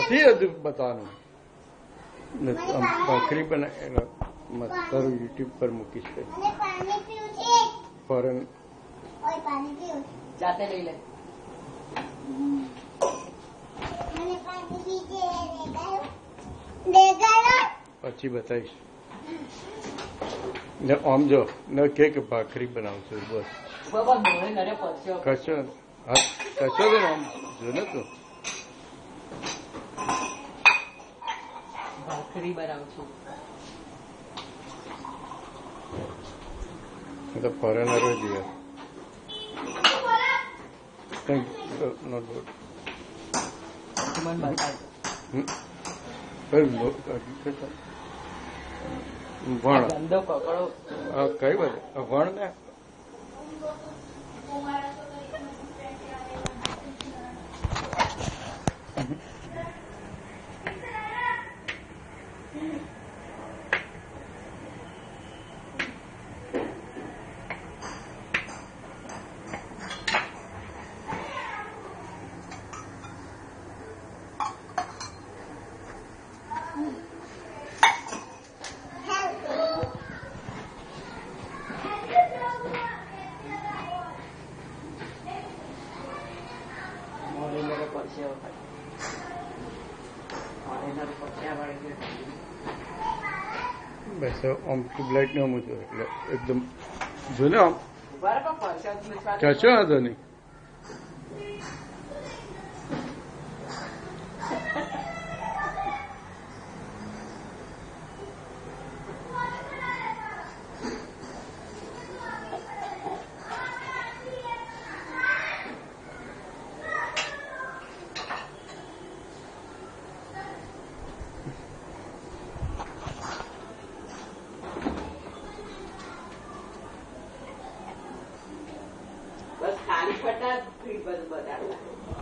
નથી હજુ બતાવવાનું. ભાખરી બના તારું યુટ્યુબ પર મૂકીશ. ફોરન જાતે લઈ લે. પછી બતાવીશ. આમ જો ન કે ભાખરી બનાવશું બસ કશો કશો ને આમ જો ને તું ભાખરી બનાવું છું. તો ફોરેનરો જોઈએ ગંદો કકડો કઈ વાત વણ ને બસ આમ ટ્યુબલાઇટ ને આમ જો એટલે એકદમ જો ને આમ કશો હતો નહીં. બસ ખાલી પટ્ટા ફ્રી બધું બતાડવા.